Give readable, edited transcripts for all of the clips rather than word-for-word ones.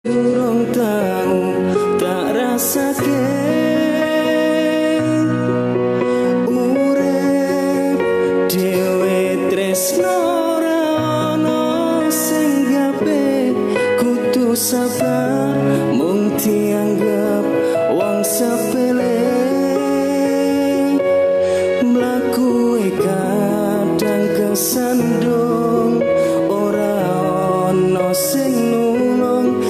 Durung tau tak rasake urip dhewe tresno ora ana sing gawe kudu sabar mung dianggap wong sepele mlaku kadang kesandung ora ana sing nulung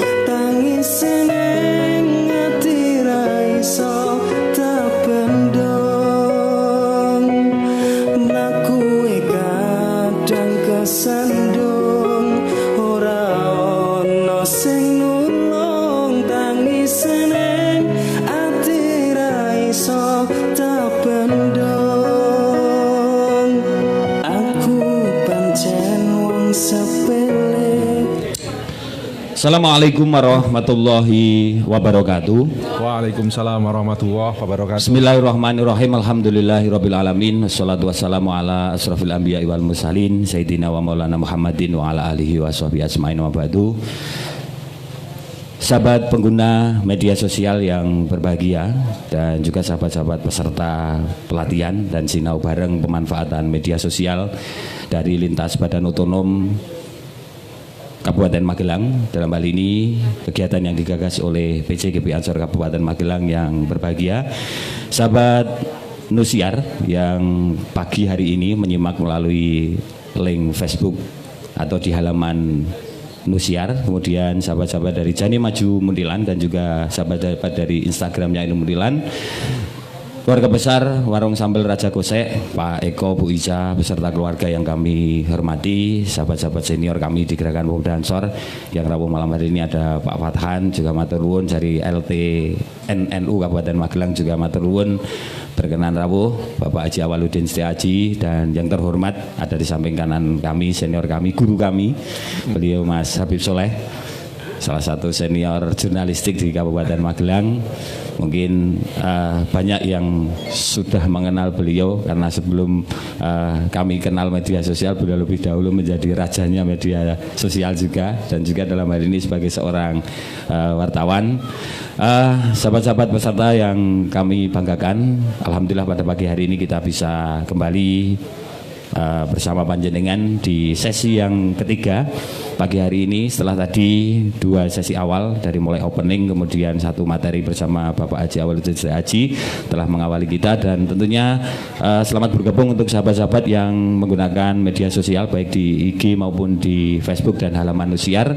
seneng ati ra iso tak bendong mlaku kadang kesandung ora ana sing nulung tangi seneng ati ra iso tak bendong aku pancen wong sepele. Assalamualaikum warahmatullahi wabarakatuh. Waalaikumsalam warahmatullahi wabarakatuh. Bismillahirrahmanirrahim. Alhamdulillahirabbil alamin. Wassalatu wassalamu ala asrofil anbiya'i wal mursalin sayyidina wa maulana Muhammadin wa ala alihi wa sahbihi ajmain wa ba'du. Sahabat pengguna media sosial yang berbahagia dan juga sahabat-sahabat peserta pelatihan dan sinau bareng pemanfaatan media sosial dari lintas badan otonom Kabupaten Magelang. Dalam hal ini kegiatan yang digagas oleh PCGP Ansor Kabupaten Magelang yang berbahagia, sahabat Nusiar yang pagi hari ini menyimak melalui link Facebook atau di halaman Nusiar, kemudian sahabat-sahabat dari Jani Maju Mundilan dan juga sahabat-sahabat dari Instagramnya Inu Mundilan, keluarga besar Warung Sambal Raja Kosek, Pak Eko, Bu Ica, beserta keluarga yang kami hormati, sahabat-sahabat senior kami di Gerakan Pemuda Ansor yang Rabu malam hari ini ada Pak Fathan, juga matur nuwun dari LT NNU Kabupaten Magelang, juga matur nuwun berkenan rawuh Bapak Haji Awaludin Setiaji, dan yang terhormat ada di samping kanan kami senior kami, guru kami, beliau Mas Habib Soleh, salah satu senior jurnalistik di Kabupaten Magelang. Mungkin banyak yang sudah mengenal beliau karena sebelum kami kenal media sosial, beliau lebih dahulu menjadi rajanya media sosial juga, dan juga dalam hal ini sebagai seorang wartawan. Sahabat-sahabat peserta yang kami banggakan, alhamdulillah pada pagi hari ini kita bisa kembali bersama panjenengan di sesi yang ketiga pagi hari ini, setelah tadi dua sesi awal dari mulai opening kemudian satu materi bersama Bapak Haji Awaludin Haji telah mengawali kita, dan tentunya selamat bergabung untuk sahabat-sahabat yang menggunakan media sosial baik di IG maupun di Facebook dan halaman Nusiar.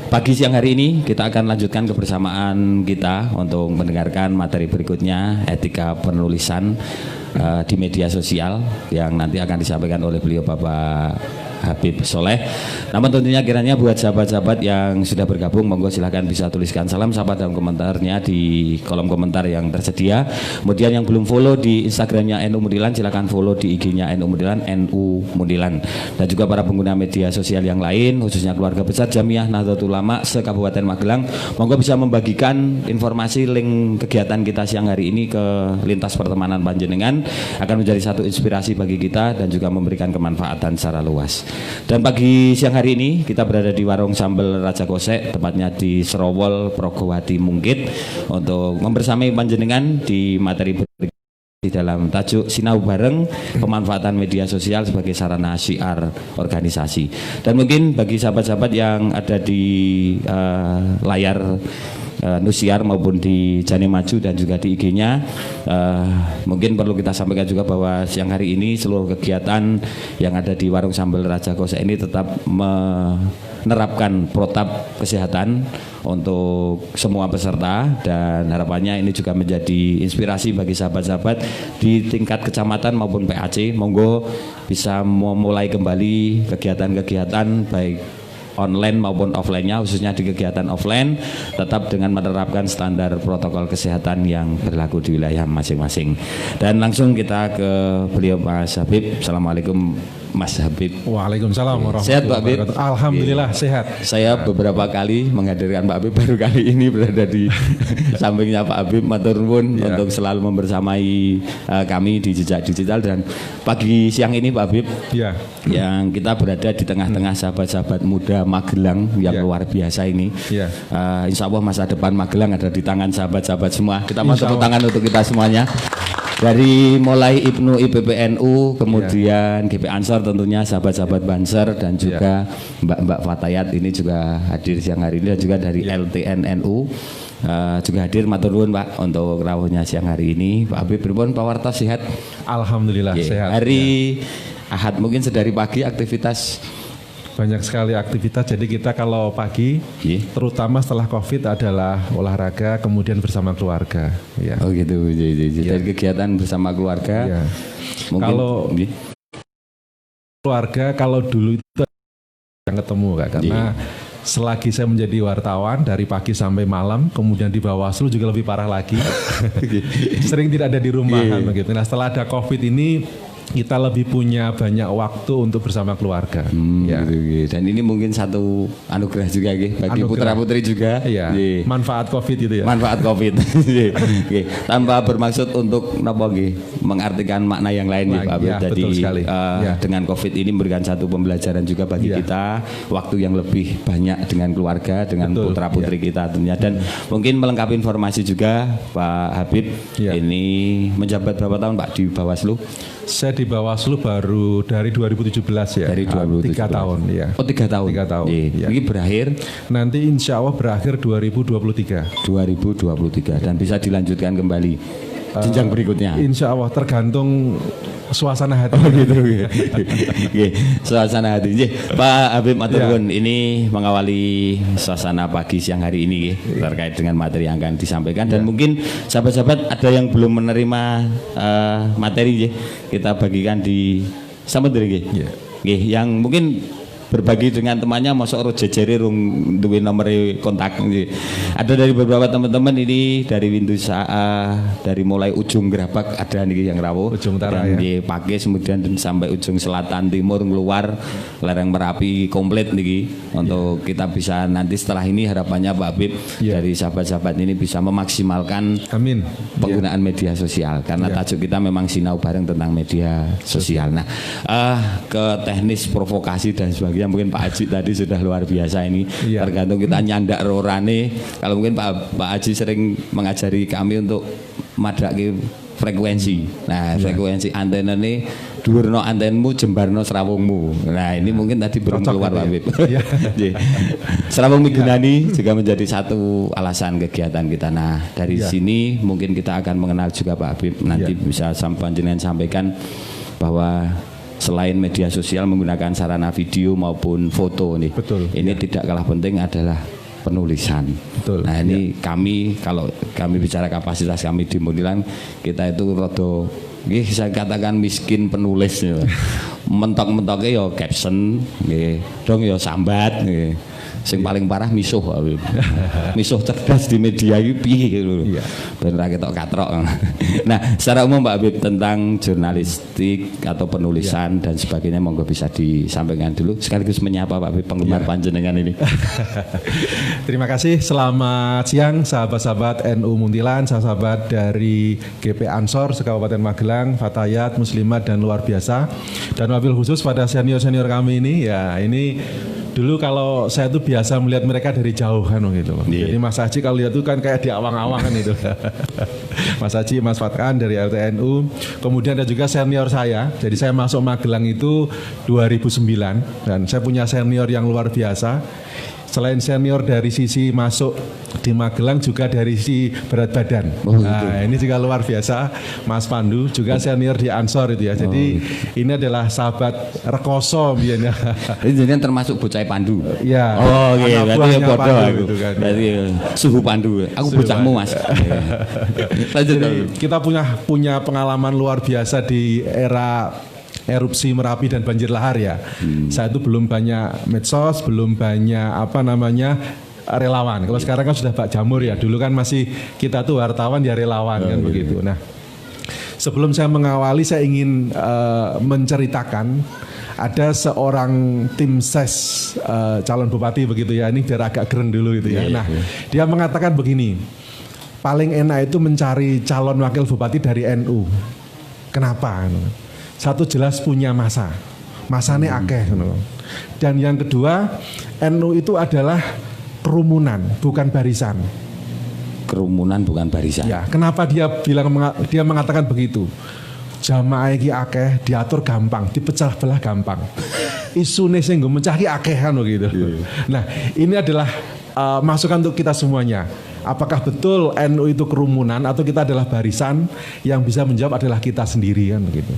Pagi siang hari ini kita akan lanjutkan kebersamaan kita untuk mendengarkan materi berikutnya, etika penulisan di media sosial yang nanti akan disampaikan oleh beliau Bapak Habib Soleh. Namun tentunya kiranya buat sahabat-sahabat yang sudah bergabung, monggo silahkan bisa tuliskan salam sahabat dalam komentarnya di kolom komentar yang tersedia. Kemudian yang belum follow di Instagramnya NU Mundilan, silahkan follow di IG-nya NU Mundilan, NU Mundilan. Dan juga para pengguna media sosial yang lain, khususnya keluarga besar Jamiah Nahdlatul Ulama se-Kabupaten Magelang, monggo bisa membagikan informasi link kegiatan kita siang hari ini ke lintas pertemanan panjenengan, akan menjadi satu inspirasi bagi kita dan juga memberikan kemanfaatan secara luas. Dan pagi siang hari ini kita berada di Warung Sambal Raja Kosek, tepatnya di Serowol, Progowati Mungkit, untuk membersamai panjenengan di materi di dalam tajuk Sinau Bareng Pemanfaatan Media Sosial sebagai Sarana Syiar Organisasi. Dan mungkin bagi sahabat-sahabat yang ada di layar Nusiar maupun di Jani Maju dan juga di IG-nya, mungkin perlu kita sampaikan juga bahwa siang hari ini seluruh kegiatan yang ada di Warung Sambal Raja Kosek ini tetap menerapkan protap kesehatan untuk semua peserta, dan harapannya ini juga menjadi inspirasi bagi sahabat-sahabat di tingkat kecamatan maupun PAC. Monggo bisa memulai kembali kegiatan-kegiatan baik online maupun offline-nya, khususnya di kegiatan offline tetap dengan menerapkan standar protokol kesehatan yang berlaku di wilayah masing-masing. Dan langsung kita ke beliau Mas Habib. Assalamualaikum Mas Habib. Waalaikumsalam warahmatullahi Sehat, Pak Habib? wabarakatuh. Alhamdulillah sehat. Saya beberapa kali menghadirkan Pak Habib, baru kali ini berada di sampingnya Pak Habib. Matur nuwun untuk selalu membersamai kami di Jejak Digital. Dan pagi siang ini Pak Habib, yang kita berada di tengah-tengah sahabat-sahabat muda Magelang yang luar biasa ini. Insya Allah masa depan Magelang ada di tangan sahabat-sahabat semua. Kita mau tepuk tangan untuk kita semuanya. Dari mulai Ibnu IPPNU, kemudian GP Ansor tentunya, sahabat-sahabat Banser, dan juga Mbak Fatayat ini juga hadir siang hari ini, dan juga dari LTNNU juga hadir. Matur nuwun Pak untuk rawuhnya siang hari ini. Pak Habib pripun pawartos sehat? Alhamdulillah sehat. Hari Ahad mungkin sedari pagi aktivitas. Banyak sekali aktivitas, jadi kita kalau pagi, terutama setelah COVID adalah olahraga, kemudian bersama keluarga. Oh gitu, jadi kegiatan bersama keluarga. Mungkin, kalau keluarga, kalau dulu itu yang ketemu Kak, karena selagi saya menjadi wartawan dari pagi sampai malam, kemudian di Bawaslu juga lebih parah lagi, sering tidak ada di rumah begitu. Nah setelah ada COVID ini, kita lebih punya banyak waktu untuk bersama keluarga. Gitu. Dan ini mungkin satu anugerah juga bagi putra-putri juga. Manfaat COVID itu ya. Manfaat COVID. Tanpa bermaksud untuk mengartikan makna yang lain Pak Habib. Jadi dengan COVID ini memberikan satu pembelajaran juga bagi kita, waktu yang lebih banyak dengan keluarga, dengan putra-putri kita tentunya. Dan mungkin melengkapi informasi juga Pak Habib, ini menjabat berapa tahun Pak di Bawaslu? Saya di Bawaslu baru dari 2017 ya. Dari 2017. 3 tahun ya. Oh 3 tahun. 3 tahun. Ini berakhir? Nanti insya Allah berakhir 2023. 2023 dan bisa dilanjutkan kembali jenjang berikutnya. Insya Allah tergantung suasana hati. Oh gitu. Suasana hati. Pak Habib matur nuwun, ini mengawali suasana pagi siang hari ini terkait dengan materi yang akan disampaikan, dan mungkin sahabat-sahabat ada yang belum menerima materi kita bagikan di sampeyan yang mungkin berbagi dengan temannya, masuk jejere rung duwe nomor kontak. Ada dari beberapa teman-teman ini dari Windusaa, dari mulai ujung Gerabak ada nih yang rawuh, ujung utara dan di Pakis kemudian sampai ujung selatan timur keluar lereng Merapi komplit nih untuk kita bisa nanti setelah ini harapannya Pak Habib dari sahabat-sahabat ini bisa memaksimalkan penggunaan media sosial, karena tajuk kita memang sinau bareng tentang media sosial. Nah ke teknis provokasi dan sebagainya mungkin Pak Haji tadi sudah luar biasa ini. Tergantung kita nyandak rorane. Kalau mungkin Pak Haji sering mengajari kami untuk madake frekuensi. Nah, frekuensi antena ini dhuwurno antenmu, jembarno serawungmu. Nah, ini mungkin tadi belum keluar Pak Habib. Serawung Migunani juga menjadi satu alasan kegiatan kita. Nah, dari sini mungkin kita akan mengenal juga Pak Habib. Nanti bisa panjenengan sampaikan bahwa selain media sosial menggunakan sarana video maupun foto nih, ini tidak kalah penting adalah penulisan. Nah ini kami, kalau kami bicara kapasitas kami di Munilan, kita itu rodo, saya katakan miskin penulis, mentok-mentoknya ya caption, dong ya sambat. Sing paling parah misuh, misuh cerdas di media itu piye gitu, benar ketok katrok. Nah, secara umum Pak Habib tentang jurnalistik atau penulisan dan sebagainya, monggo bisa disampaikan dulu sekaligus menyapa Pak Habib penggemar panjenengan ini. Terima kasih, selamat siang sahabat-sahabat NU Muntilan, sahabat dari GP Ansor Kabupaten Magelang, Fatayat, Muslimat dan luar biasa, dan wabil khusus pada senior-senior kami ini. Ya ini dulu kalau saya tuh biasa melihat mereka dari jauh kan gitu. Jadi Mas Haji kalau lihat tuh kan kayak di awang-awang kan itu. Mas Haji, Mas Fatkan dari LTNU. Kemudian ada juga senior saya. Jadi saya masuk Magelang itu 2009 dan saya punya senior yang luar biasa. Selain senior dari sisi masuk di Magelang, juga dari sisi berat badan. Nah, ini juga luar biasa, Mas Pandu, juga senior di Ansor itu ya. Jadi ini adalah sahabat rekoso biasanya. Ini termasuk bocah Pandu. Ya. Oh iya, berarti podo aku. Gitu kan. Berarti suhu Pandu. Aku bocahmu Mas. Jadi kita punya pengalaman luar biasa di era erupsi Merapi dan banjir lahar ya. Saya itu belum banyak medsos, belum banyak relawan. Kalau sekarang kan sudah Pak Jamur ya. Dulu kan masih kita tuh wartawan ya relawan kan begitu. Nah, sebelum saya mengawali saya ingin menceritakan ada seorang tim ses calon bupati begitu ya, ini biar agak keren dulu gitu ya. Nah, dia mengatakan begini, paling enak itu mencari calon wakil bupati dari NU. Kenapa? Satu jelas punya masanya akeh. Dan yang kedua, NU itu adalah kerumunan, bukan barisan. Kerumunan bukan barisan. Ya, kenapa dia mengatakan begitu? Jamaah iki akeh diatur gampang, dipecah belah gampang. Isune sing nggo mecah ki akeh kan gitu. Nah, ini adalah masukan untuk kita semuanya. Apakah betul NU itu kerumunan atau kita adalah barisan? Yang bisa menjawab adalah kita sendiri kan begitu.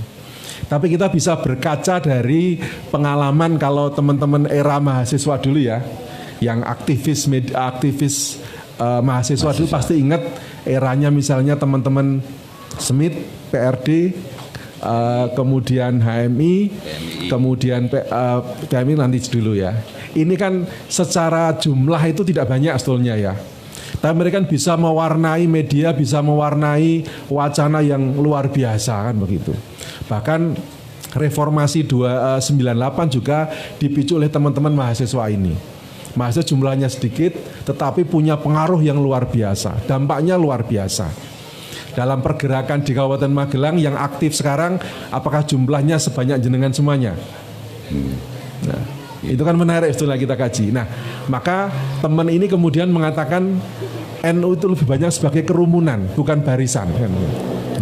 Tapi kita bisa berkaca dari pengalaman kalau teman-teman era mahasiswa dulu ya, yang aktivis mahasiswa dulu pasti ingat eranya misalnya teman-teman Smith, PRD, kemudian HMI, kemudian PMI nanti dulu ya. Ini kan secara jumlah itu tidak banyak sebetulnya ya. Tapi mereka kan bisa mewarnai media, bisa mewarnai wacana yang luar biasa kan begitu. Bahkan reformasi 98 juga dipicu oleh teman-teman mahasiswa ini. Mahasiswa jumlahnya sedikit tetapi punya pengaruh yang luar biasa. Dampaknya luar biasa. Dalam pergerakan di Kabupaten Magelang yang aktif sekarang, apakah jumlahnya sebanyak jenengan semuanya? Nah, itu kan menarik setelah kita kaji. Nah, maka teman ini kemudian mengatakan NU itu lebih banyak sebagai kerumunan, bukan barisan.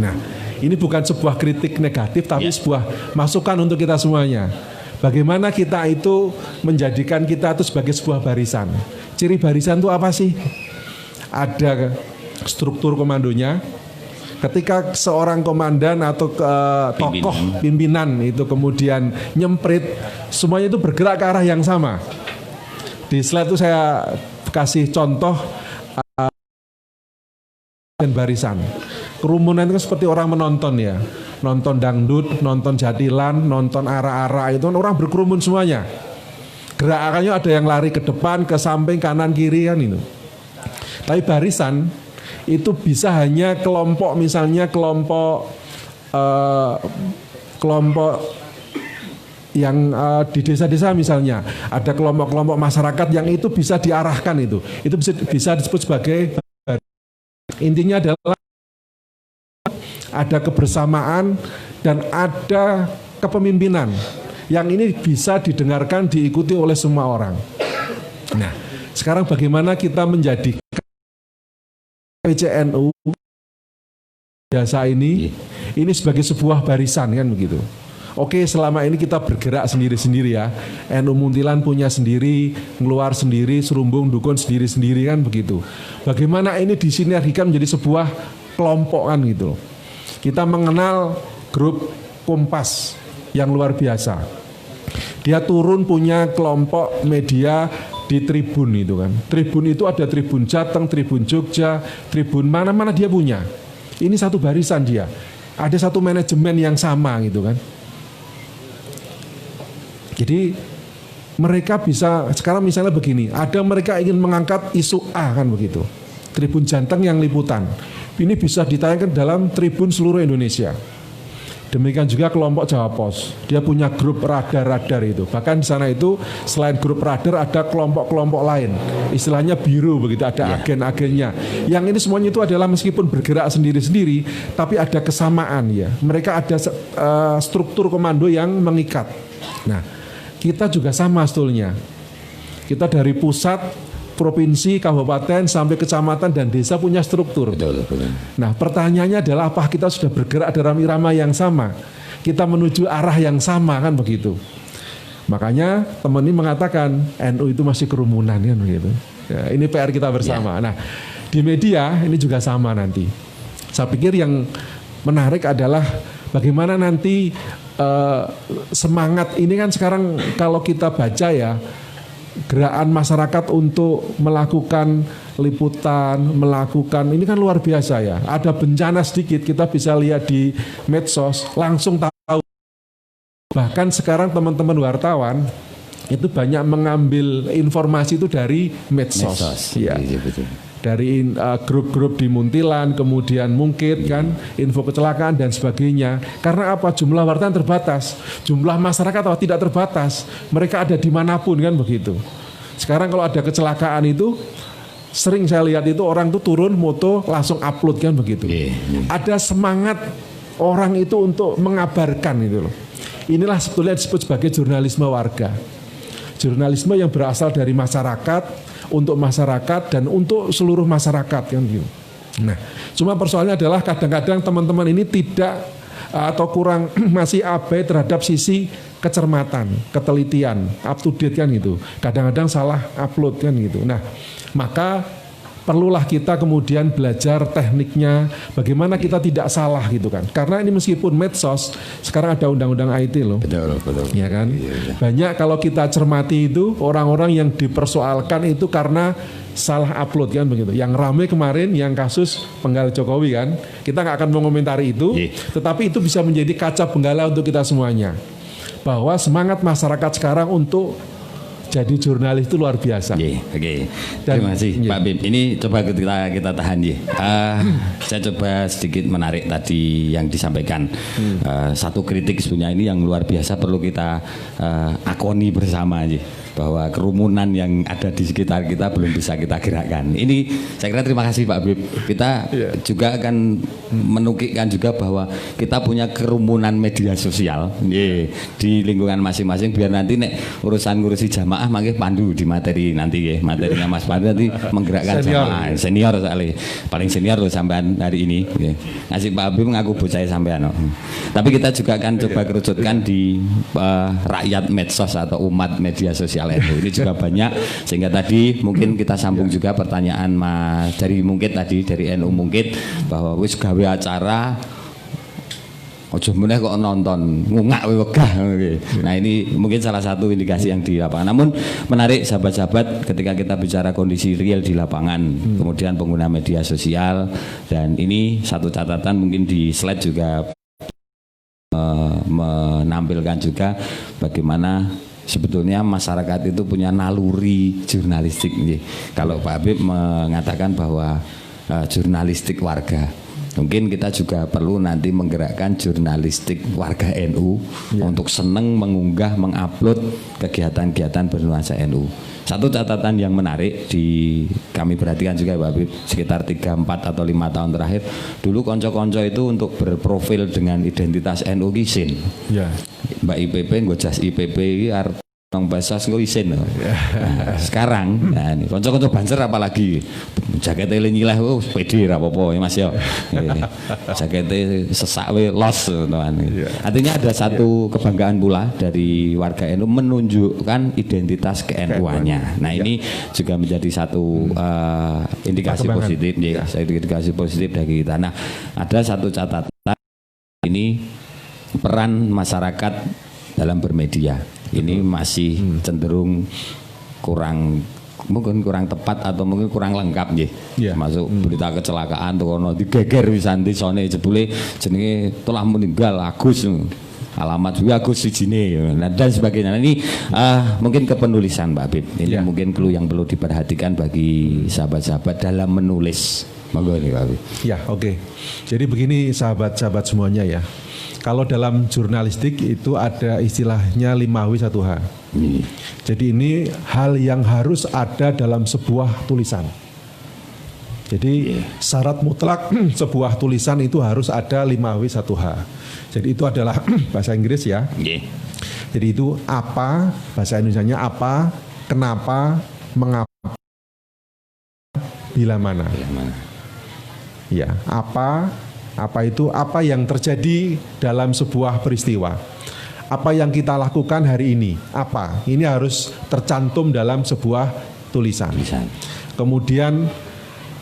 Nah, ini bukan sebuah kritik negatif, tapi sebuah masukan untuk kita semuanya. Bagaimana kita itu menjadikan kita itu sebagai sebuah barisan. Ciri barisan itu apa sih? Ada struktur komandonya. Ketika seorang komandan atau tokoh pimpinan itu kemudian nyemprit, semuanya itu bergerak ke arah yang sama. Di slide itu saya kasih contoh dan barisan. Kerumunan itu seperti orang menonton ya, nonton dangdut, nonton jatilan, nonton ara-ara, itu orang berkerumun semuanya. Gerakannya ada yang lari ke depan, ke samping, kanan, kiri kan itu. Tapi barisan itu bisa hanya kelompok, misalnya kelompok yang di desa-desa misalnya ada kelompok-kelompok masyarakat yang itu bisa diarahkan itu bisa disebut sebagai intinya adalah ada kebersamaan dan ada kepemimpinan yang ini bisa didengarkan, diikuti oleh semua orang. Nah, sekarang bagaimana kita menjadikan PCNU biasa ini sebagai sebuah barisan kan begitu. Oke, selama ini kita bergerak sendiri-sendiri ya. NU Muntilan punya sendiri, ngeluar sendiri, Serumbung Dukun sendiri-sendiri kan begitu. Bagaimana ini disinergikan menjadi sebuah kelompok kan gitu. Kita mengenal grup Kompas yang luar biasa. Dia turun punya kelompok media di Tribun itu kan. Tribun itu ada Tribun Jateng, Tribun Jogja, Tribun mana-mana dia punya. Ini satu barisan dia. Ada satu manajemen yang sama gitu kan. Jadi mereka bisa sekarang misalnya begini, ada mereka ingin mengangkat isu A kan begitu. Tribun Jateng yang liputan. Ini bisa ditayangkan dalam Tribun seluruh Indonesia. Demikian juga kelompok Jawa Pos. Dia punya grup radar-radar itu. Bahkan di sana itu selain grup radar ada kelompok-kelompok lain. Istilahnya biru begitu, ada agen-agennya. Yang ini semuanya itu adalah meskipun bergerak sendiri-sendiri, tapi ada kesamaan ya. Mereka ada struktur komando yang mengikat. Nah, kita juga sama sebetulnya. Kita dari pusat, provinsi, kabupaten, sampai kecamatan dan desa punya struktur. Betul. Nah, pertanyaannya adalah apakah kita sudah bergerak dalam irama yang sama? Kita menuju arah yang sama kan begitu. Makanya teman ini mengatakan NU itu masih kerumunan kan begitu. Ya, ini PR kita bersama. Nah, di media ini juga sama nanti. Saya pikir yang menarik adalah bagaimana nanti semangat ini kan sekarang kalau kita baca ya, gerakan masyarakat untuk melakukan liputan, melakukan ini kan luar biasa ya. Ada bencana sedikit kita bisa lihat di medsos langsung tahu. Bahkan sekarang teman-teman wartawan itu banyak mengambil informasi itu dari medsos. Ya. Iya, betul. Dari grup-grup di Muntilan, kemudian Mungkit kan, info kecelakaan dan sebagainya. Karena apa? Jumlah wartawan terbatas, jumlah masyarakat tidak terbatas. Mereka ada dimanapun kan begitu. Sekarang kalau ada kecelakaan itu, sering saya lihat itu orang tuh turun moto langsung upload kan begitu. Ada semangat orang itu untuk mengabarkan itu loh. Inilah sebetulnya disebut sebagai jurnalisme warga. Jurnalisme yang berasal dari masyarakat, untuk masyarakat dan untuk seluruh masyarakat kan gitu. Nah, cuma persoalannya adalah kadang-kadang teman-teman ini tidak atau kurang masih abai terhadap sisi kecermatan, ketelitian, up to date kan gitu. Kadang-kadang salah upload kan gitu. Nah, maka perlulah kita kemudian belajar tekniknya, bagaimana kita tidak salah gitu kan. Karena ini meskipun medsos, sekarang ada undang-undang IT loh. Betul. Ya kan? Iya. Banyak kalau kita cermati itu, orang-orang yang dipersoalkan itu karena salah upload kan begitu. Yang ramai kemarin yang kasus penggal Jokowi kan. Kita nggak akan mengomentari itu, tetapi itu bisa menjadi kaca benggala untuk kita semuanya. Bahwa semangat masyarakat sekarang untuk jadi jurnalis itu luar biasa. Oke. Terima kasih Pak Bib. Ini coba kita tahan ya. Saya coba sedikit menarik tadi yang disampaikan. Satu kritik sebenarnya ini yang luar biasa perlu kita akoni bersama aja. Bahwa kerumunan yang ada di sekitar kita belum bisa kita gerakkan. Ini saya kira terima kasih Pak Bib. Kita juga akan menukikkan juga bahwa kita punya kerumunan media sosial di lingkungan masing-masing biar nanti nek urusan ngurusi jamaah mangke pandu di materi nanti ya. Materinya Mas Pandu nanti menggerakkan jamaah. Senior sekali. Paling senior loh sampean hari ini. Ngasih Pak Bib ngaku bocah sampean. Tapi kita juga akan coba kerucutkan di rakyat medsos atau umat media sosial NU. Ini juga banyak sehingga tadi mungkin kita sambung juga pertanyaan Mas dari Mungkit tadi dari NU Mungkit bahwa wis gawe acara ojo meneh kok nonton ngungak wegah. Nah ini mungkin salah satu indikasi yang di lapangan. Namun menarik sahabat-sahabat ketika kita bicara kondisi real di lapangan, kemudian pengguna media sosial dan ini satu catatan mungkin di slide juga menampilkan juga bagaimana sebetulnya masyarakat itu punya naluri jurnalistik. Kalau Pak Habib mengatakan bahwa jurnalistik warga, mungkin kita juga perlu nanti menggerakkan jurnalistik warga NU untuk seneng mengunggah, mengupload kegiatan-kegiatan bernuansa NU. Satu catatan yang menarik kami perhatikan juga Pak Habib, sekitar 3, 4 atau 5 tahun terakhir, dulu konco-konco itu untuk berprofil dengan identitas NU isin. Mbak IPP ngojas IPP iki arep nang basas engko isin. Nah, sekarang nah ini konco-konco banser apalagi jakete nyileh pede ra apa-apa ya Mas ya. Jakete sesak we los teman. Artinya ada satu kebanggaan pula dari warga NU menunjukkan identitas ke-NU-nya. Nah, ini juga menjadi satu indikasi positif indikasi positif dari kita. Nah, ada satu catatan ini peran masyarakat dalam bermedia ini masih cenderung mungkin kurang tepat atau mungkin kurang lengkap masuk berita kecelakaan tuh ono digeger wisanti sone jebule jenenge telah meninggal Agus alamat juga Agus sijine dan sebagainya. Nah, ini mungkin kepenulisan Pak Habib ini mungkin clue yang perlu diperhatikan bagi sahabat-sahabat dalam menulis. Monggo nih Pak Habib. Oke. Jadi begini sahabat-sahabat semuanya ya. Kalau dalam jurnalistik itu ada istilahnya 5W1H. Jadi ini hal yang harus ada dalam sebuah tulisan. Jadi syarat mutlak sebuah tulisan itu harus ada 5W1H. Jadi itu adalah bahasa Inggris ya. Jadi itu apa, bahasa Indonesianya apa, kenapa, mengapa, bila mana. Ya, apa itu apa yang terjadi dalam sebuah peristiwa, apa yang kita lakukan hari ini, apa ini harus tercantum dalam sebuah tulisan. Kemudian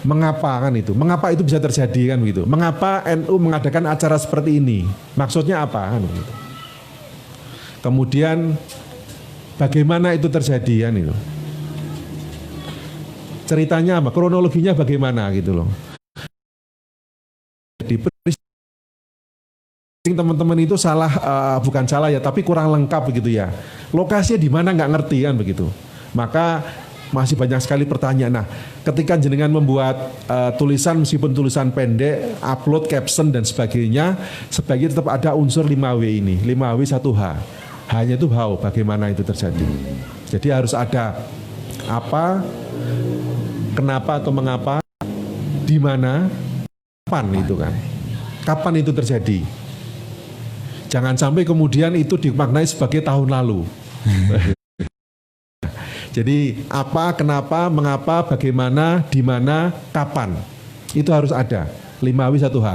mengapa itu bisa terjadi kan gitu, mengapa NU mengadakan acara seperti ini, maksudnya apa kan gitu. Kemudian bagaimana itu terjadi kan itu, ceritanya apa, kronologinya bagaimana gitu loh. Di teman-teman itu salah, bukan salah ya, tapi kurang lengkap begitu ya. Lokasinya di mana nggak ngerti kan begitu. Maka masih banyak sekali pertanyaan. Nah, ketika jenengan membuat tulisan meskipun tulisan pendek, upload caption dan sebagainya, sebaiknya tetap ada unsur 5W ini, 5W 1H. Hanya itu how, bagaimana itu terjadi. Jadi harus ada apa, kenapa atau mengapa, di mana, kapan itu kan. Kapan itu terjadi. Jangan sampai kemudian itu dimaknai sebagai tahun lalu. Jadi apa, kenapa, mengapa, bagaimana, di mana, kapan. Itu harus ada. 5W 1H.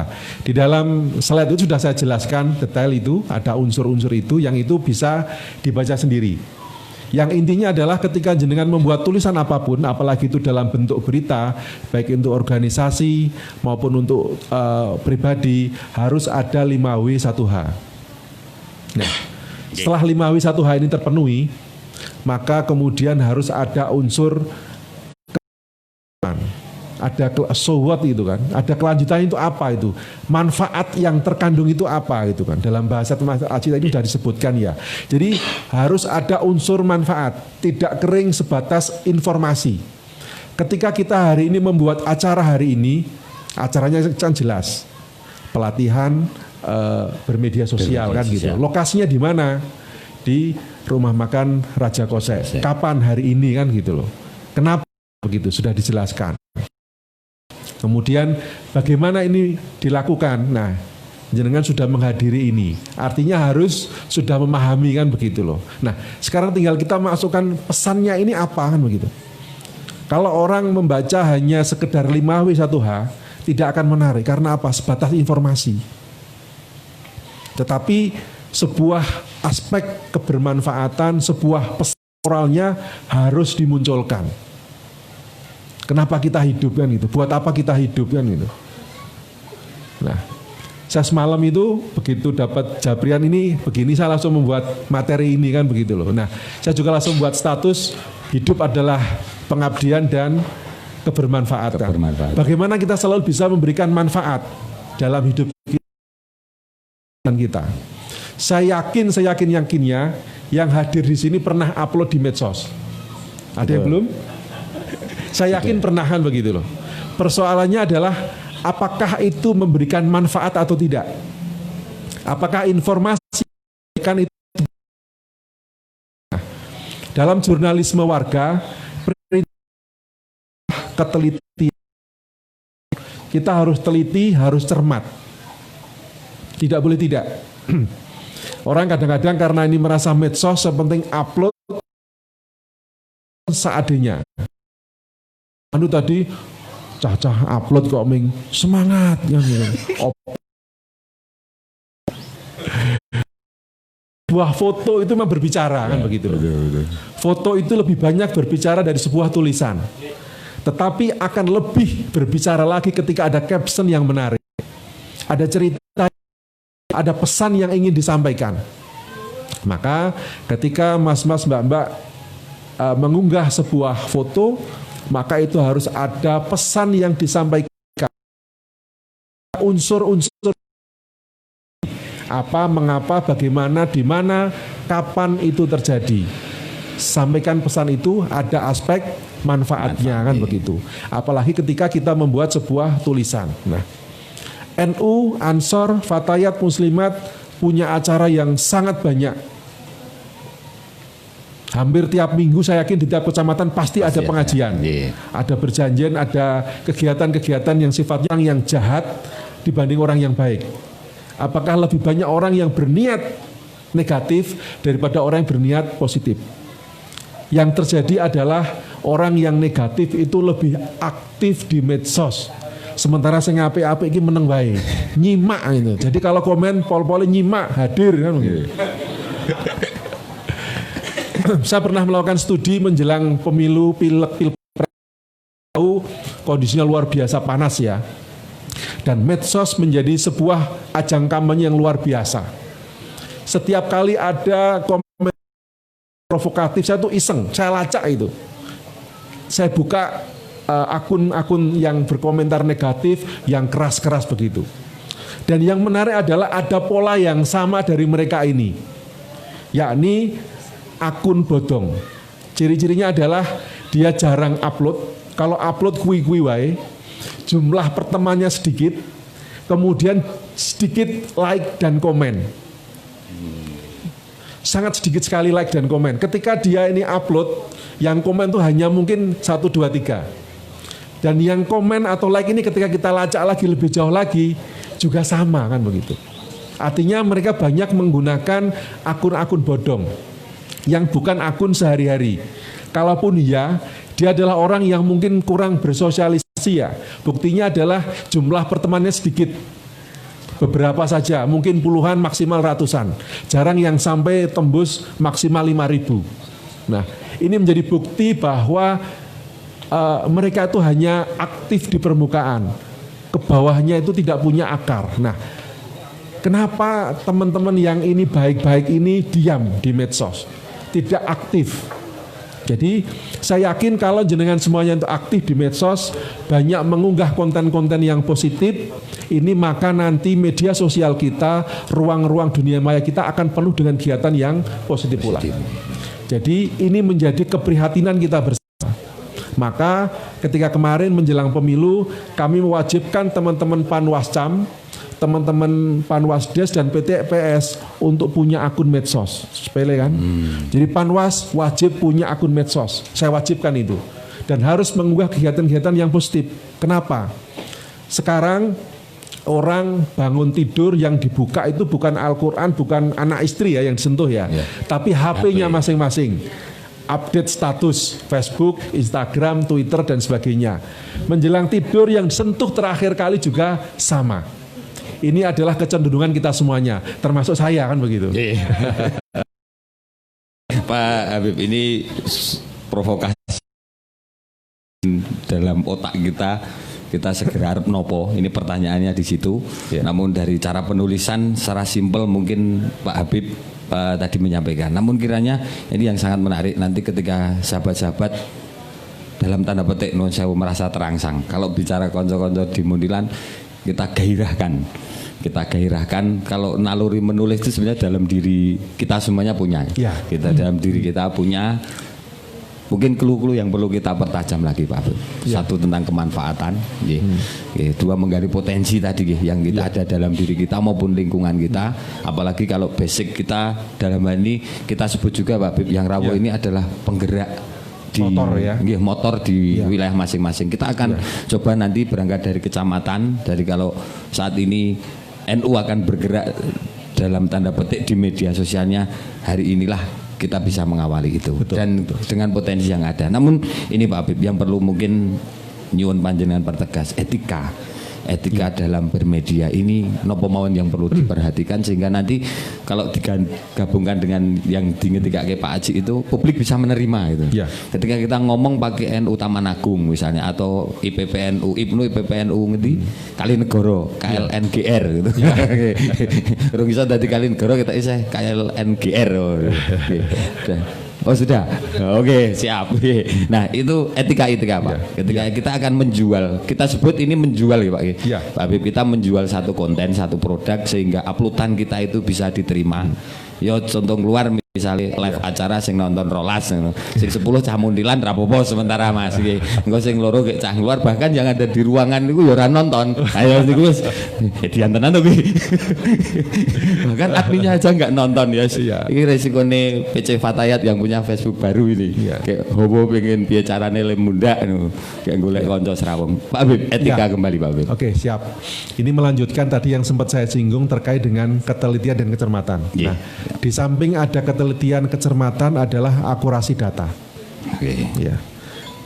Di dalam slide itu sudah saya jelaskan detail itu, ada unsur-unsur itu yang itu bisa dibaca sendiri. Yang intinya adalah ketika jenengan membuat tulisan apapun, apalagi itu dalam bentuk berita, baik untuk organisasi maupun untuk pribadi, harus ada 5W 1H. Nah, setelah 5W 1H ini terpenuhi, maka kemudian harus ada unsur ada so what itu kan, ada kelanjutan itu apa itu, manfaat yang terkandung itu apa itu kan, dalam bahasa Acita ini sudah disebutkan ya. Jadi harus ada unsur manfaat, tidak kering sebatas informasi. Ketika kita hari ini membuat acara hari ini, acaranya kan jelas, pelatihan bermedia sosial kan gitu. Lokasinya di mana? Di Rumah Makan Raja Kose. Kapan hari ini kan gitu loh. Kenapa begitu? Sudah dijelaskan. Kemudian bagaimana ini dilakukan? Nah, jenengan sudah menghadiri ini. Artinya harus sudah memahami kan begitu loh. Nah, sekarang tinggal kita masukkan pesannya ini apa kan begitu. Kalau orang membaca hanya sekedar 5W 1H, tidak akan menarik. Karena apa? Sebatas informasi. Tetapi sebuah aspek kebermanfaatan, sebuah pesan moralnya harus dimunculkan. Kenapa kita hidup kan gitu? Buat apa kita hidup kan gitu? Nah, saya semalam itu begitu dapat jabrian ini begini, saya langsung membuat materi ini kan begitu loh. Nah, saya juga langsung buat status hidup adalah pengabdian dan kebermanfaatan. Bagaimana kita selalu bisa memberikan manfaat dalam hidup kita. Saya yakinnya yang hadir di sini pernah upload di medsos. Ada yang belum? Saya yakin pernah kan begitu loh. Persoalannya adalah apakah itu memberikan manfaat atau tidak? Apakah informasi kan itu? Dalam jurnalisme warga, ketelitian, kita harus teliti, harus cermat. Tidak boleh tidak. Orang kadang-kadang karena ini merasa medsos, sepenting upload seadanya. Anu tadi cah-cah upload kok ming semangat ya. Sebuah foto itu memang berbicara kan begitu. Foto itu lebih banyak berbicara dari sebuah tulisan. Tetapi akan lebih berbicara lagi ketika ada caption yang menarik. Ada cerita, ada pesan yang ingin disampaikan. Maka ketika mas-mas mbak-mbak mengunggah sebuah foto, maka itu harus ada pesan yang disampaikan. Unsur-unsur apa, mengapa, bagaimana, di mana, kapan itu terjadi. Sampaikan pesan itu ada aspek manfaatnya kan begitu. Apalagi ketika kita membuat sebuah tulisan. Nah, NU, Ansor, Fatayat, Muslimat punya acara yang sangat banyak. Hampir tiap minggu saya yakin di tiap kecamatan pasti ada pengajian. Ada berjanjian, ada kegiatan-kegiatan yang sifatnya yang jahat dibanding orang yang baik. Apakah lebih banyak orang yang berniat negatif daripada orang yang berniat positif? Yang terjadi adalah orang yang negatif itu lebih aktif di medsos. Sementara saya ngapi-api ini meneng baik, nyimak itu. Jadi kalau komen pol-pol nyimak hadir kan begitu. Saya pernah melakukan studi menjelang pemilu pilpres, tahu kondisinya luar biasa panas ya. Dan medsos menjadi sebuah ajang kampanye yang luar biasa. Setiap kali ada komen provokatif, saya tuh iseng, saya lacak itu. Saya buka akun-akun yang berkomentar negatif, yang keras-keras begitu. Dan yang menarik adalah ada pola yang sama dari mereka ini, yakni akun bodong. Ciri-cirinya adalah dia jarang upload. Kalau upload kui-kui wae, jumlah pertemanannya sedikit, kemudian sedikit like dan komen. Sangat sedikit sekali like dan komen. Ketika dia ini upload, yang komen tuh hanya mungkin 1, 2, 3. Dan yang komen atau like ini ketika kita lacak lagi lebih jauh lagi juga sama kan begitu. Artinya mereka banyak menggunakan akun-akun bodong yang bukan akun sehari-hari. Kalaupun iya, dia adalah orang yang mungkin kurang bersosialisasi ya. Buktinya adalah jumlah pertemanannya sedikit. Beberapa saja, mungkin puluhan maksimal ratusan. Jarang yang sampai tembus maksimal 5.000. Nah, ini menjadi bukti bahwa mereka itu hanya aktif di permukaan. Ke bawahnya itu tidak punya akar. Nah, kenapa teman-teman yang ini baik-baik ini diam di medsos? Tidak aktif. Jadi saya yakin kalau jenengan semuanya itu aktif di medsos, banyak mengunggah konten-konten yang positif, ini maka nanti media sosial kita, ruang-ruang dunia maya kita akan penuh dengan kegiatan yang positif pula. Jadi ini menjadi keprihatinan kita bersama. Maka ketika kemarin menjelang pemilu, kami mewajibkan teman-teman Panwascam, teman-teman Panwasdes dan PTPS untuk punya akun medsos. Sepele kan? Jadi Panwas wajib punya akun medsos. Saya wajibkan itu. Dan harus mengunggah kegiatan-kegiatan yang positif. Kenapa? Sekarang orang bangun tidur yang dibuka itu bukan Al-Quran, bukan anak istri ya yang disentuh ya. Tapi HP-nya masing-masing. Update status Facebook, Instagram, Twitter dan sebagainya. Menjelang tidur yang disentuh terakhir kali juga sama. Ini adalah kecenderungan kita semuanya, termasuk saya kan begitu. Pak Habib, ini provokasi dalam otak kita segera harap nopo. Ini pertanyaannya di situ. Namun dari cara penulisan secara simpel mungkin Pak Habib tadi menyampaikan. Namun kiranya ini yang sangat menarik nanti ketika sahabat-sahabat dalam tanda petik non sewu merasa terangsang. Kalau bicara konco-konco di Muntilan, kita gairahkan kalau naluri menulis itu sebenarnya dalam diri kita semuanya punya. Kita dalam diri kita punya. Mungkin clue-clue yang perlu kita pertajam lagi Pak Habib. Satu tentang kemanfaatan, dua menggali potensi tadi yang kita ada dalam diri kita maupun lingkungan kita. Apalagi kalau basic kita dalam hal ini kita sebut juga Pak Habib, yang rawuh ini adalah penggerak di motor di wilayah masing-masing. Kita akan coba nanti berangkat dari kecamatan, dari kalau saat ini NU akan bergerak dalam tanda petik di media sosialnya, hari inilah kita bisa mengawali itu. Dan dengan potensi yang ada. Namun ini Pak Habib yang perlu mungkin nyuwun panjenengan pertegas, etika dalam bermedia ini nopo mawon yang perlu diperhatikan sehingga nanti kalau digabungkan dengan yang dingetikake Pak Haji itu publik bisa menerima itu. Ketika kita ngomong pakai NU Taman Agung misalnya atau IPPNU, IPPNU ngerti Kalinegoro, KLNGR gitu. Kalau bisa dari Kalinegoro kita isih KLNGR. Oh sudah, oke siap. Nah itu etika Pak. Ketika kita akan menjual, kita sebut ini menjual ya Pak. Pak Habib, kita menjual satu konten, satu produk sehingga uploadan kita itu bisa diterima. Yo contoh keluar misalnya live acara sing nonton rolas, sing 10 cah Muntilan rapopo sementara Mas. Engko sing loro gek cah keluar bahkan yang ada di ruangan itu ya ora nonton. Ayo niku wis diantenan to kuwi. Bahkan adminnya aja enggak nonton ya. Ini resikone PC Fatayat yang punya Facebook baru ini. Kayak hobo pengen piye carane lem mundak kayak golek kanca serawung. Pak Habib, etika kembali Pak Habib. Oke, siap. Ini melanjutkan tadi yang sempat saya singgung terkait dengan ketelitian dan kecermatan. Nah, di samping ada ketelitian kecermatan adalah akurasi data.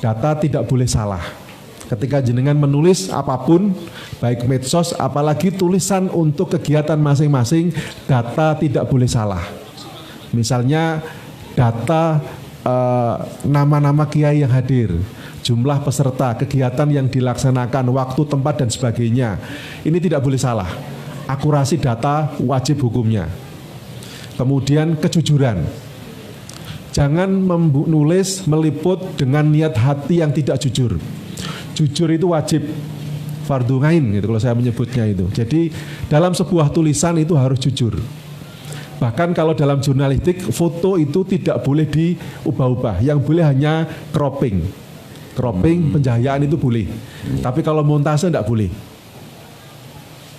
Data tidak boleh salah. Ketika jenengan menulis apapun, baik medsos, apalagi tulisan untuk kegiatan masing-masing, data tidak boleh salah. Misalnya data nama-nama kiai yang hadir, jumlah peserta, kegiatan yang dilaksanakan, waktu, tempat dan sebagainya. Ini tidak boleh salah. Akurasi data wajib hukumnya. Kemudian kejujuran. Jangan menulis, meliput dengan niat hati yang tidak jujur. Jujur itu wajib. Fardhu ain gitu kalau saya menyebutnya itu. Jadi dalam sebuah tulisan itu harus jujur. Bahkan kalau dalam jurnalistik foto itu tidak boleh diubah-ubah, yang boleh hanya cropping, penjahayaan itu boleh. Tapi kalau montase tidak boleh.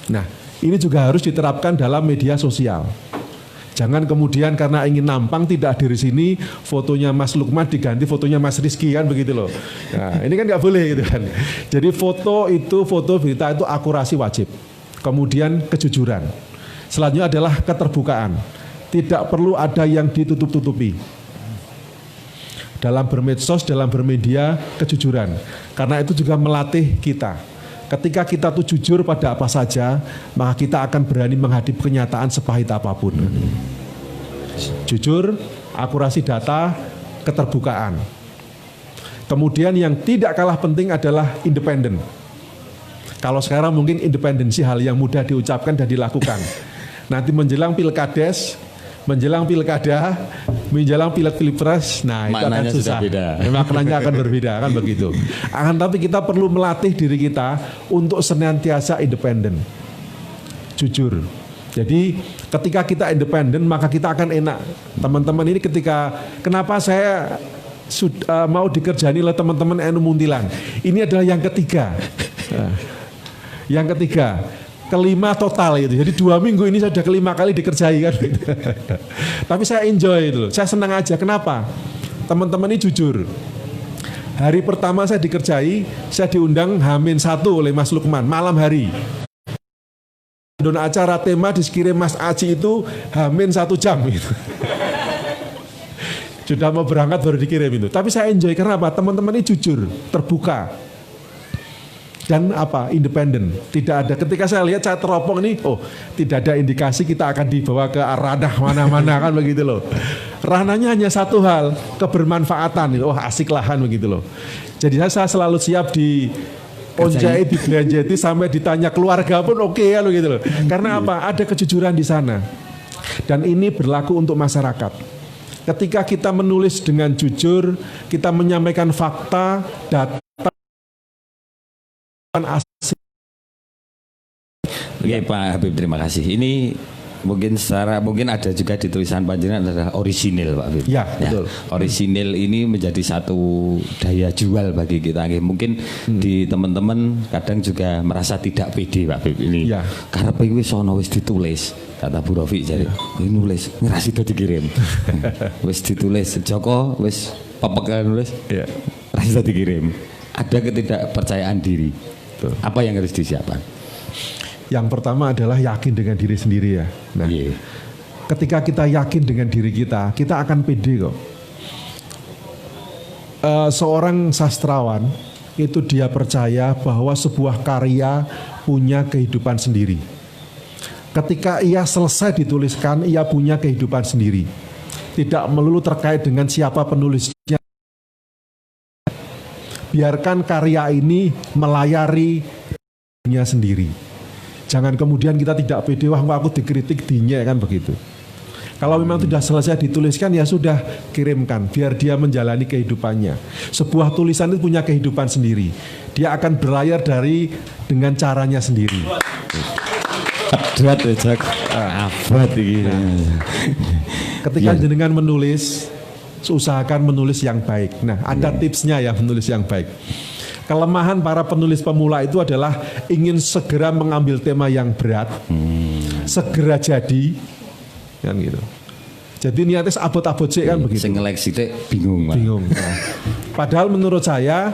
Nah, ini juga harus diterapkan dalam media sosial. Jangan kemudian karena ingin nampang tidak hadir di sini, fotonya Mas Lukman diganti fotonya Mas Rizky kan begitu loh. Nah, ini kan nggak boleh gitu kan. Jadi foto berita itu akurasi wajib. Kemudian kejujuran. Selanjutnya adalah keterbukaan. Tidak perlu ada yang ditutup-tutupi. Dalam bermedsos, dalam bermedia, kejujuran. Karena itu juga melatih kita. Ketika kita tuh jujur pada apa saja, maka kita akan berani menghadapi kenyataan sepahit apapun. Jujur, akurasi data, keterbukaan. Kemudian yang tidak kalah penting adalah independen. Kalau sekarang mungkin independensi hal yang mudah diucapkan dan dilakukan. Nanti menjelang pilkades, menjelang pilkada, menjelang pilek-pilpres, nah itu maknanya akan susah. Maknanya akan berbeda kan begitu. Tapi kita perlu melatih diri kita untuk senantiasa independen, jujur. Jadi ketika kita independen maka kita akan enak. Teman-teman ini kenapa saya mau dikerjani oleh teman-teman NU Munthilan? Ini adalah yang ketiga. Yang ketiga. Kelima total itu. Jadi 2 minggu ini saya sudah kelima kali dikerjai kan. Tapi saya enjoy itu loh. Saya senang aja. Kenapa? Teman-teman ini jujur. Hari pertama saya dikerjai, saya diundang H-1 oleh Mas Lukman malam hari. Don acara tema dikirim Mas Aji itu H-1 jam gitu. Sudah mau berangkat baru dikirim itu. Tapi saya enjoy karena apa? Teman-teman ini jujur, terbuka. Dan independen. Tidak ada, ketika saya lihat saya teropong ini, tidak ada indikasi kita akan dibawa ke ranah mana-mana kan begitu loh. Ranahnya hanya satu hal, kebermanfaatan. Asik lahan begitu loh. Jadi saya selalu siap di onjai, di belanjeti sampai ditanya keluarga pun oke kan begitu loh. Karena apa? Ada kejujuran di sana. Dan ini berlaku untuk masyarakat. Ketika kita menulis dengan jujur, kita menyampaikan fakta, data, Oke Pak Habib, terima kasih. Ini mungkin ada juga di tulisan panjenengan adalah orisinil Pak Habib. Ya, betul. Orisinil ini menjadi satu daya jual bagi kita. Mungkin di teman-teman kadang juga merasa tidak pede Pak Habib ini. Ya. Karena wis ono wis ditulis. Kata Bu Rofi jadi ini nulis, ngerasi itu dikirim. Wis ditulis Joko, wis pepekan nulis. Ya. Rasa dikirim. Ada ketidakpercayaan diri. Betul. Apa yang harus disiapkan? Yang pertama adalah yakin dengan diri sendiri ya. Nah, ketika kita yakin dengan diri kita akan pede kok. Seorang sastrawan itu dia percaya bahwa sebuah karya punya kehidupan sendiri. Ketika ia selesai dituliskan, ia punya kehidupan sendiri. Tidak melulu terkait dengan siapa penulisnya. Biarkan karya ini melayari dirinya sendiri. Jangan kemudian kita tidak pede, aku dikritik dinya kan begitu. Kalau memang sudah selesai dituliskan ya sudah kirimkan, biar dia menjalani kehidupannya. Sebuah tulisan itu punya kehidupan sendiri. Dia akan berlayar dengan caranya sendiri. Ketika jenengan menulis, usahakan menulis yang baik. Nah, ada tipsnya ya menulis yang baik. Kelemahan para penulis pemula itu adalah ingin segera mengambil tema yang berat, segera jadi, kan gitu. Jadi niatnya abot-abot sih kan begitu. Seleksi bingung. Bingung. Nah, padahal menurut saya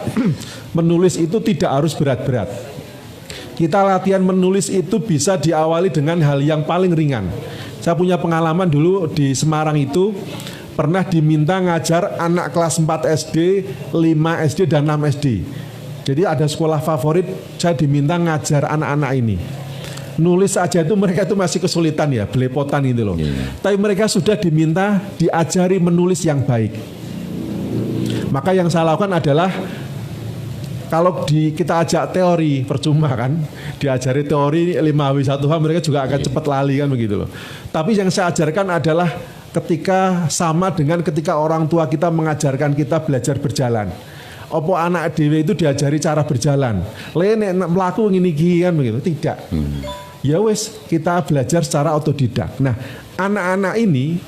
menulis itu tidak harus berat-berat. Kita latihan menulis itu bisa diawali dengan hal yang paling ringan. Saya punya pengalaman dulu di Semarang itu. Pernah diminta ngajar anak kelas 4 SD, 5 SD, dan 6 SD. Jadi ada sekolah favorit, saya diminta ngajar anak-anak ini. Nulis aja itu mereka itu masih kesulitan ya, belepotan gitu loh. Tapi mereka sudah diminta diajari menulis yang baik. Maka yang saya lakukan adalah, kalau kita ajak teori, percuma kan. Diajari teori 5W1H mereka juga akan cepat lali kan begitu loh. Tapi yang saya ajarkan adalah ketika orang tua kita mengajarkan kita belajar berjalan. Opo anak dhewe itu diajari cara berjalan. Nek mlaku ngene iki kan begitu. Tidak. Ya wis, kita belajar secara otodidak. Nah, anak-anak ini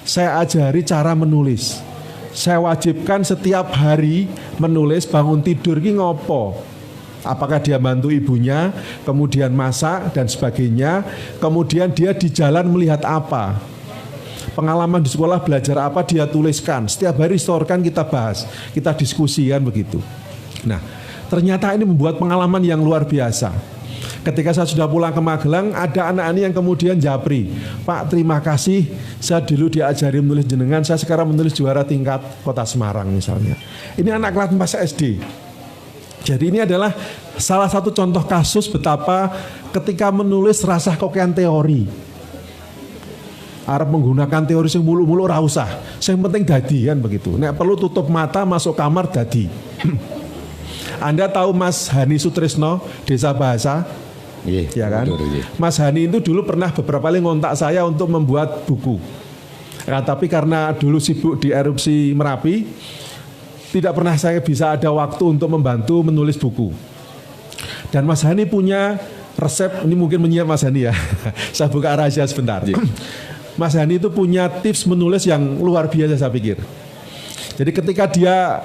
saya ajari cara menulis. Saya wajibkan setiap hari menulis, bangun tidur ki ngopo. Apakah dia bantu ibunya, kemudian masak dan sebagainya, kemudian dia di jalan melihat apa. Pengalaman di sekolah belajar apa dia tuliskan. Setiap hari setorkan kita bahas, kita diskusikan begitu. Nah, ternyata ini membuat pengalaman yang luar biasa. Ketika saya sudah pulang ke Magelang, ada anak ini yang kemudian japri, Pak terima kasih, saya dulu diajari menulis jenengan, saya sekarang menulis juara tingkat kota Semarang misalnya. Ini anak kelas 4 SD. Jadi ini adalah salah satu contoh kasus betapa ketika menulis rasah kokean teori. Arab menggunakan teori yang mulu-mulu ora usah. Yang penting dadi kan begitu. Nek perlu tutup mata masuk kamar dadi. Anda tahu Mas Hani Sutrisno, Desa Bahasa? Ya kan? Mas Hani itu dulu pernah beberapa kali ngontak saya untuk membuat buku. Nah, tapi karena dulu sibuk di erupsi Merapi, tidak pernah saya bisa ada waktu untuk membantu menulis buku. Dan Mas Hani punya resep, ini mungkin menyiap Mas Hani ya. Saya buka rahasia sebentar. Mas Hani itu punya tips menulis yang luar biasa saya pikir. Jadi ketika dia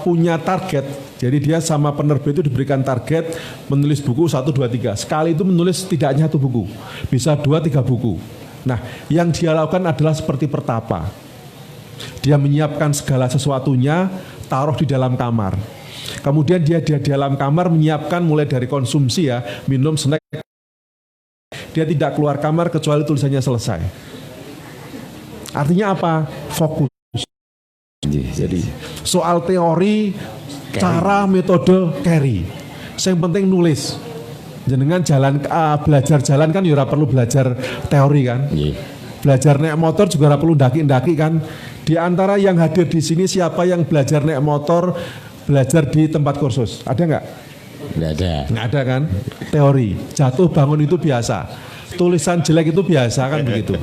punya target, jadi dia sama penerbit itu diberikan target menulis buku 1, 2, 3. Sekali itu menulis tidak hanya 1 buku, bisa 2, 3 buku. Nah, yang dia lakukan adalah seperti pertapa. Dia menyiapkan segala sesuatunya, taruh di dalam kamar. Kemudian dia di dalam kamar menyiapkan mulai dari konsumsi ya, minum, snack. Dia tidak keluar kamar kecuali tulisannya selesai. Artinya apa? Fokus. Jadi soal teori, cara, metode, carry. Yang penting nulis. Jenengan jalan belajar jalan kan ya ora perlu belajar teori kan. Belajar naik motor juga ora perlu ndaki-ndaki kan. Di antara yang hadir di sini siapa yang belajar naik motor, belajar di tempat kursus? Ada nggak? Nggak ada. Nggak ada kan? Teori. Jatuh bangun itu biasa. Tulisan jelek itu biasa kan begitu.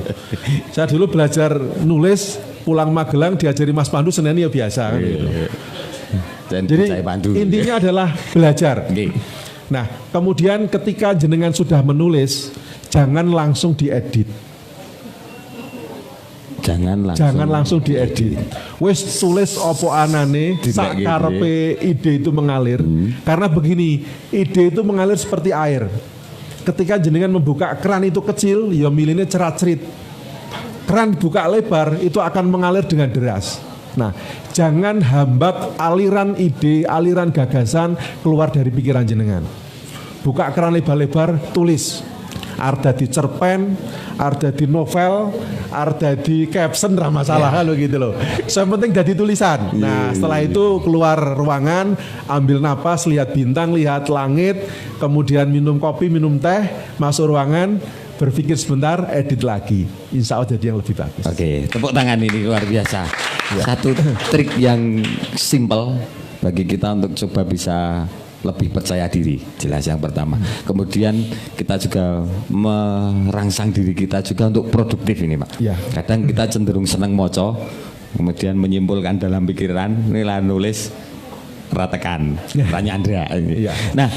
Saya dulu belajar nulis, pulang Magelang diajari Mas Pandu Senin ya biasa kan begitu. Jadi intinya adalah belajar. Nah, kemudian ketika jenengan sudah menulis, jangan langsung diedit. Jangan langsung diedit. Wes tulis opo anane sak karepe ide itu mengalir. Karena begini, ide itu mengalir seperti air. Ketika jenengan membuka keran itu kecil, ya milihnya cerat-cerit. Keran buka lebar itu akan mengalir dengan deras. Nah, jangan hambat aliran ide, aliran gagasan keluar dari pikiran jenengan. Buka keran lebar-lebar, tulis. Arda di cerpen, arda di novel, arda di caption, ra masalah kalau gitu loh. Yang penting jadi tulisan. Nah, setelah itu keluar ruangan, ambil napas, lihat bintang, lihat langit, kemudian minum kopi, minum teh, masuk ruangan, berpikir sebentar, edit lagi. Insya Allah jadi yang lebih bagus. Oke, tepuk tangan ini luar biasa. Satu trik yang simple bagi kita untuk coba bisa lebih percaya diri, jelas yang pertama. Kemudian kita juga merangsang diri kita juga untuk produktif ini Pak. Kadang kita cenderung senang moco, kemudian menyimpulkan dalam pikiran, nilai nulis, ratakan, tanya Andra. Nah,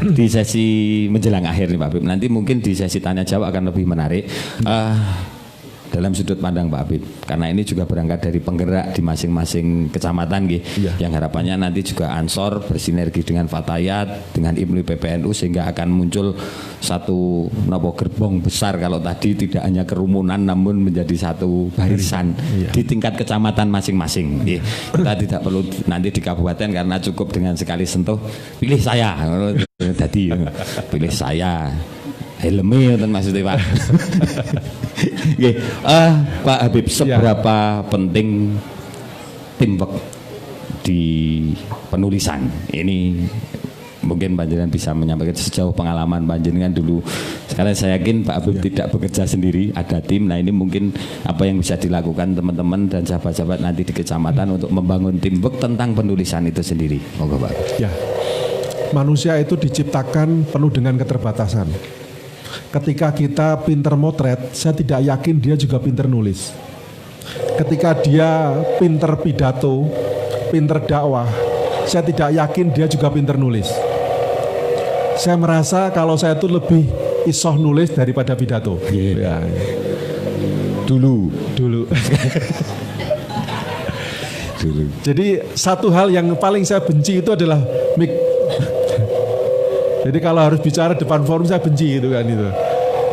di sesi menjelang akhir nih Pak Habib, nanti mungkin di sesi tanya jawab akan lebih menarik. Dalam sudut pandang Pak Habib, karena ini juga berangkat dari penggerak di masing-masing kecamatan yang harapannya nanti juga Ansor bersinergi dengan Fatayat, dengan IMLI PPNU sehingga akan muncul satu gerbong besar, kalau tadi tidak hanya kerumunan namun menjadi satu barisan di tingkat kecamatan masing-masing. Kita tidak perlu nanti di kabupaten karena cukup dengan sekali sentuh, pilih saya, tadi pilih saya. Helmi itu maksudnya Pak. Pak Habib, seberapa penting teamwork di penulisan ini? Mungkin Panjenengan bisa menyampaikan sejauh pengalaman Panjenengan dulu. Sekarang saya yakin Pak Habib tidak bekerja sendiri, ada tim. Nah ini mungkin apa yang bisa dilakukan teman-teman dan sahabat-sahabat nanti di kecamatan untuk membangun teamwork tentang penulisan itu sendiri. Monggo Pak. Ya, manusia itu diciptakan penuh dengan keterbatasan. Ketika kita pinter motret, saya tidak yakin dia juga pinter nulis. Ketika dia pinter pidato, pinter dakwah, saya tidak yakin dia juga pinter nulis. Saya merasa kalau saya itu lebih isoh nulis daripada pidato. Yeah. Ya. Dulu. Jadi satu hal yang paling saya benci itu adalah mic. Jadi kalau harus bicara depan forum saya benci gitu kan itu.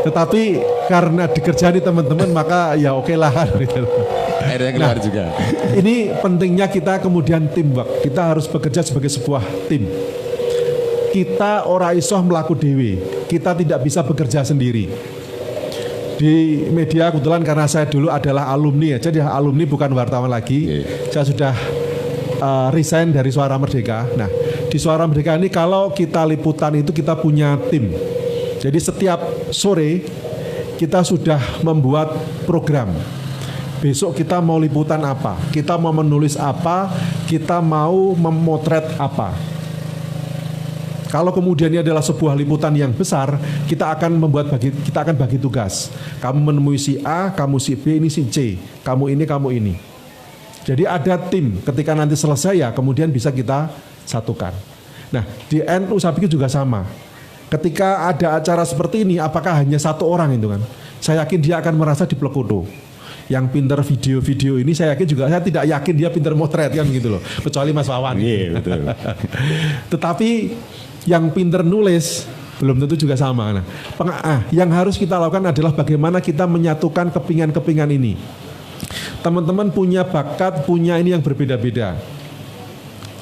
Tetapi karena dikerjani teman-teman maka ya oke lah. Akhirnya keluar juga. Ini pentingnya kita kemudian teamwork. Kita harus bekerja sebagai sebuah tim. Kita ora isoh melaku dewe. Kita tidak bisa bekerja sendiri. Di media kebetulan karena saya dulu adalah alumni ya. Jadi alumni bukan wartawan lagi. Saya sudah resign dari Suara Merdeka. Nah, di Suara Merdeka ini kalau kita liputan itu kita punya tim. Jadi setiap sore kita sudah membuat program. Besok kita mau liputan apa, kita mau menulis apa, kita mau memotret apa. Kalau kemudian ini adalah sebuah liputan yang besar, kita akan bagi tugas. Kamu menemui si A, kamu si B, ini si C, kamu ini. Jadi ada tim. Ketika nanti selesai ya, kemudian bisa kita satukan. Nah, di NU saya pikir juga sama. Ketika ada acara seperti ini, apakah hanya satu orang itu kan? Saya yakin dia akan merasa diplekodo. Yang pinter video-video ini saya tidak yakin dia pinter motret kan gitu loh. Kecuali Mas Wawan. Iya, betul. Tetapi yang pinter nulis belum tentu juga sama. Nah, yang harus kita lakukan adalah bagaimana kita menyatukan kepingan-kepingan ini. Teman-teman punya bakat, punya ini yang berbeda-beda.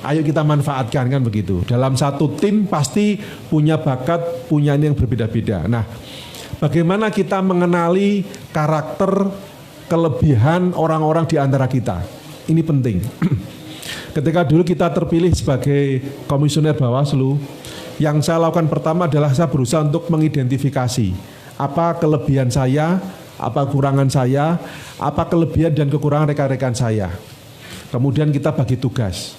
Ayo kita manfaatkan kan begitu. Dalam satu tim pasti punya bakat, punya ini yang berbeda-beda. Nah, bagaimana kita mengenali karakter, kelebihan orang-orang di antara kita. Ini penting. Ketika dulu kita terpilih sebagai komisioner Bawaslu, yang saya lakukan pertama adalah saya berusaha untuk mengidentifikasi apa kelebihan saya, apa kekurangan saya, apa kelebihan dan kekurangan rekan-rekan saya. Kemudian kita bagi tugas.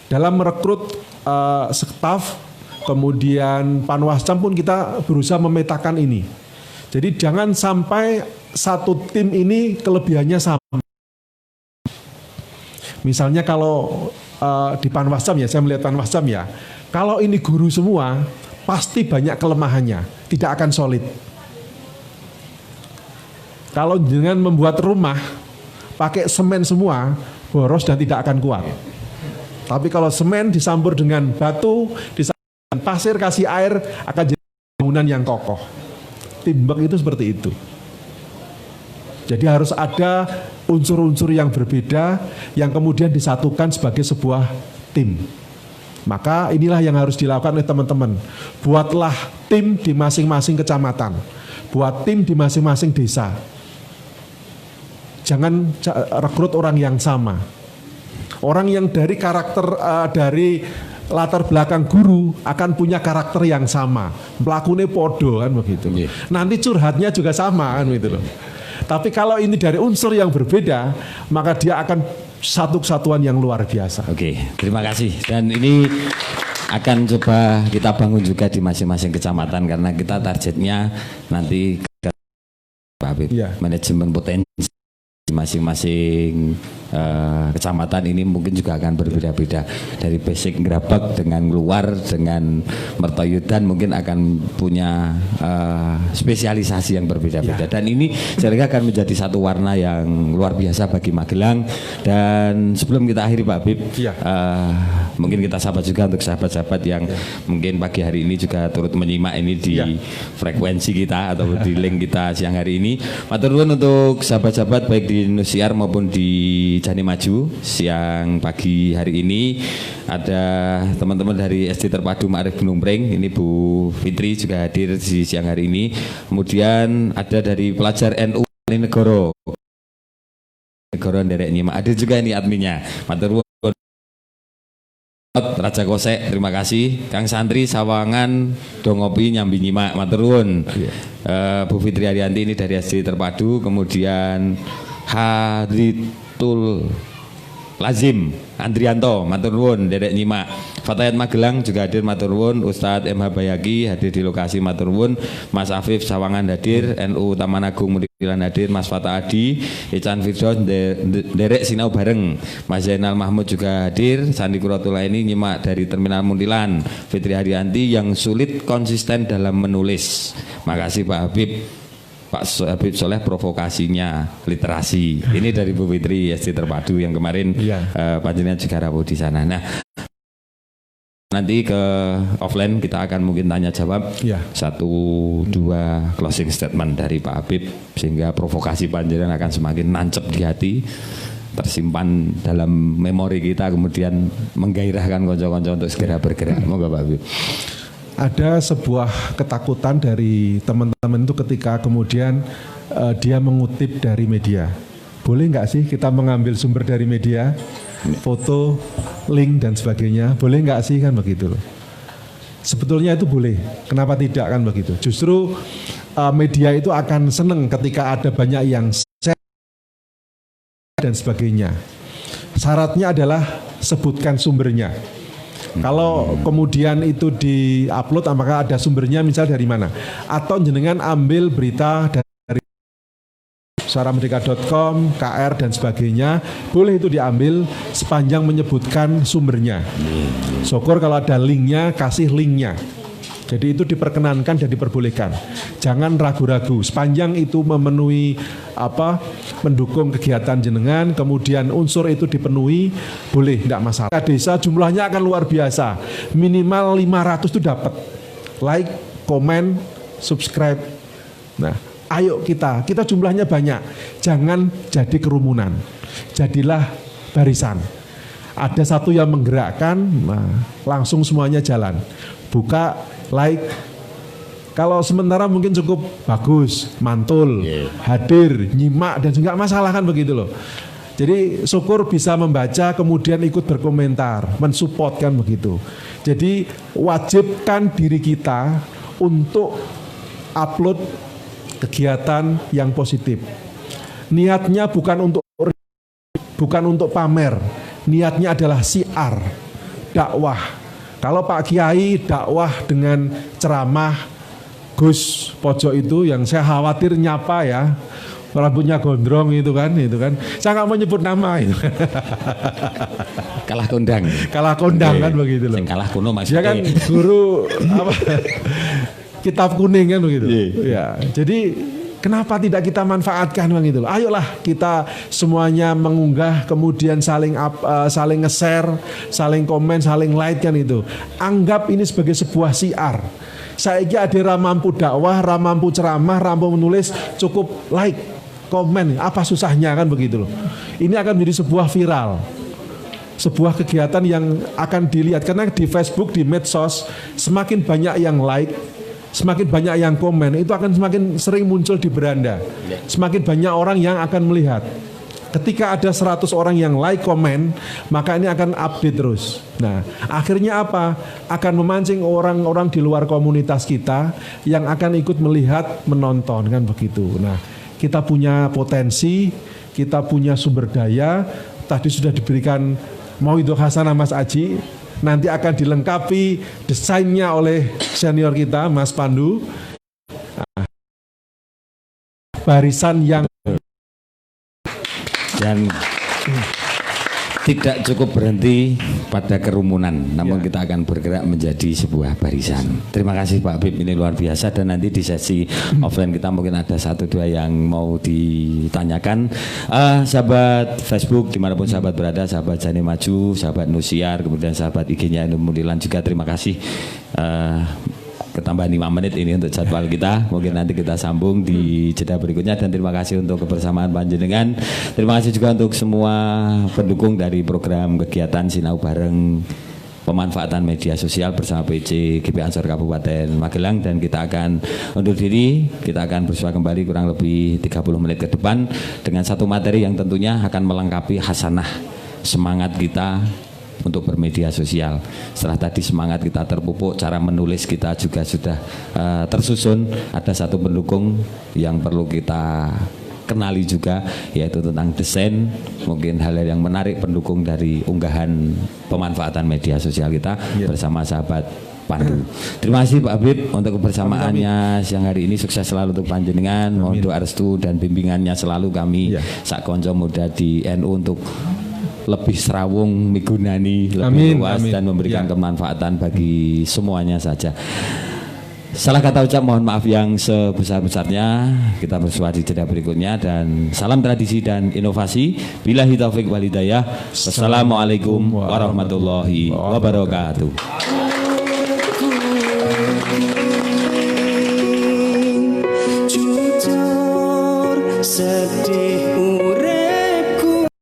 Dalam merekrut staf, kemudian Panwascam pun kita berusaha memetakan ini. Jadi jangan sampai satu tim ini kelebihannya sama. Misalnya kalau di Panwascam ya, saya melihat Panwascam ya, kalau ini guru semua, pasti banyak kelemahannya, tidak akan solid. Kalau dengan membuat rumah, pakai semen semua, boros dan tidak akan kuat. Tapi kalau semen dicampur dengan batu, dicampur dengan pasir, kasih air, akan jadi bangunan yang kokoh. Teamwork itu seperti itu. Jadi harus ada unsur-unsur yang berbeda yang kemudian disatukan sebagai sebuah tim. Maka inilah yang harus dilakukan oleh teman-teman. Buatlah tim di masing-masing kecamatan. Buat tim di masing-masing desa. Jangan rekrut orang yang sama. Orang yang dari karakter, dari latar belakang guru akan punya karakter yang sama. Pelakunya podo kan begitu. Nanti curhatnya juga sama kan gitu loh. Tapi kalau ini dari unsur yang berbeda, maka dia akan satu kesatuan yang luar biasa. Oke, terima kasih. Dan ini akan coba kita bangun juga di masing-masing kecamatan karena kita targetnya nanti Pak Habib, manajemen potensi masing-masing kecamatan ini mungkin juga akan berbeda-beda. Dari basic ngerabak dengan luar dengan mertoyudan mungkin akan punya spesialisasi yang berbeda-beda. Dan ini saya kira akan menjadi satu warna yang luar biasa bagi Magelang. Dan sebelum kita akhiri Pak Habib, mungkin kita sahabat juga untuk sahabat-sahabat yang mungkin pagi hari ini juga turut menyimak ini di frekuensi kita atau di link kita siang hari ini. Matur nuwun untuk sahabat-sahabat baik di Indosiar maupun di Jani Maju siang pagi hari ini. Ada teman-teman dari SD Terpadu Ma'arif Gunung Pring, ini Bu Fitri juga hadir di siang hari ini. Kemudian ada dari pelajar NU Negoro nderek nyimak, ada juga ini adminnya. Matur nuwun. Raja Kosek, terima kasih. Kang Santri Sawangan Dongopi nyambi nyimak, matur nuwun. Bu Fitri Arianti ini dari SD Terpadu, kemudian Haritul Lazim Andrianto matur nuwun derek nyimak. Fatayat Magelang juga hadir matur nuwun. Ustadz MH Bayaki hadir di lokasi matur nuwun. Mas Afif Sawangan hadir, NU Taman Agung Mundilan hadir, Mas Fatah Adi, Ican Firdaus derek sinau bareng. Mas Zainal Mahmud juga hadir. Sandi Kuratula ini nyimak dari Terminal Muntilan. Fitri Haryanti yang sulit konsisten dalam menulis. Makasih Pak Habib. Pak Habib Soleh provokasinya literasi. Ini dari Bu Fitri SD Terpadu yang kemarin panjenengan juga rawuh di sana. Nah, nanti ke offline kita akan mungkin tanya jawab. Satu dua closing statement dari Pak Habib sehingga provokasi panjenengan akan semakin nancep di hati, tersimpan dalam memori kita, kemudian menggairahkan konco-konco untuk segera bergerak. Moga Pak Habib. Ada sebuah ketakutan dari teman-teman itu ketika kemudian dia mengutip dari media. Boleh nggak sih kita mengambil sumber dari media, foto, link dan sebagainya? Boleh nggak sih kan begitu loh. Sebetulnya itu boleh. Kenapa tidak kan begitu? Justru media itu akan seneng ketika ada banyak yang share dan sebagainya. Syaratnya adalah sebutkan sumbernya. Kalau kemudian itu di-upload, apakah ada sumbernya misal dari mana? Atau jenengan ambil berita dari suaramerdeka.com, KR dan sebagainya, boleh itu diambil sepanjang menyebutkan sumbernya. Syukur kalau ada linknya, kasih linknya. Jadi itu diperkenankan dan diperbolehkan. Jangan ragu-ragu. Sepanjang itu memenuhi mendukung kegiatan jenengan, kemudian unsur itu dipenuhi, boleh, tidak masalah. Desa jumlahnya akan luar biasa. Minimal 500 itu dapat. Like, komen, subscribe. Nah, ayo kita jumlahnya banyak. Jangan jadi kerumunan. Jadilah barisan. Ada satu yang menggerakkan, nah, langsung semuanya jalan. Buka, like. Kalau sementara mungkin cukup bagus, mantul, hadir, nyimak dan juga masalah kan begitu loh. Jadi syukur bisa membaca kemudian ikut berkomentar, mensupport kan begitu. Jadi wajibkan diri kita untuk upload kegiatan yang positif. Niatnya bukan untuk pamer, niatnya adalah syiar, dakwah. Kalau Pak Kiai dakwah dengan ceramah Gus pojok itu yang saya khawatir nyapa ya, rambutnya gondrong itu kan. Saya nggak mau nyebut nama itu. Kalah kondang kan begitu loh. Yang kalah kuno maksudnya. Dia kan guru kitab kuning kan begitu. Ya, jadi kenapa tidak kita manfaatkan begitu loh. Ayolah kita semuanya mengunggah, kemudian saling nge-share, saling komen, saling like kan itu. Anggap ini sebagai sebuah syiar. Saiki ada mampu dakwah, mampu ceramah, mampu menulis, cukup like, komen, apa susahnya kan begitu loh. Ini akan menjadi sebuah viral. Sebuah kegiatan yang akan dilihat karena di Facebook, di medsos semakin banyak yang like, semakin banyak yang komen, itu akan semakin sering muncul di beranda. Semakin banyak orang yang akan melihat. Ketika ada 100 orang yang like, komen, maka ini akan update terus. Nah, akhirnya apa? Akan memancing orang-orang di luar komunitas kita yang akan ikut melihat, menonton kan begitu. Nah, kita punya potensi, kita punya sumber daya. Tadi sudah diberikan Mauidhah Hasanah Mas Aji. Nanti akan dilengkapi desainnya oleh senior kita Mas Pandu. Nah, barisan yang dan tidak cukup berhenti pada kerumunan, namun kita akan bergerak menjadi sebuah barisan. Terima kasih Pak Habib, ini luar biasa. Dan nanti di sesi offline kita mungkin ada 1-2 yang mau ditanyakan. Sahabat Facebook dimanapun sahabat berada, sahabat Jani Maju, sahabat Nusiar, kemudian sahabat IG-nya NU Mundilan juga terima kasih. Ketambahan 5 menit ini untuk jadwal kita. Mungkin nanti kita sambung di jeda berikutnya. Dan terima kasih untuk kebersamaan panjenengan. Terima kasih juga untuk semua pendukung dari program kegiatan Sinau Bareng pemanfaatan media sosial bersama PC GP Ansor Kabupaten Magelang. Dan kita akan undur diri. Kita akan bersua kembali kurang lebih 30 menit ke depan dengan satu materi yang tentunya akan melengkapi hasanah semangat kita untuk bermedia sosial. Setelah tadi semangat kita terpupuk, cara menulis kita juga sudah tersusun. Ada satu pendukung yang perlu kita kenali juga, yaitu tentang desain, mungkin hal-hal yang menarik pendukung dari unggahan pemanfaatan media sosial kita bersama sahabat Pandu. Terima kasih Pak Habib untuk kebersamaannya siang hari ini. Sukses selalu untuk panjenengan. Mohon doa restu dan bimbingannya selalu kami sak konco muda di NU untuk lebih serawung migunani, lebih luas dan memberikan kemanfaatan bagi semuanya saja. Salah kata ucap mohon maaf yang sebesar-besarnya. Kita bersua di jeda berikutnya dan salam tradisi dan inovasi. Billahi taufik wal hidayah. Wassalamualaikum warahmatullahi wabarakatuh. Jujur sedih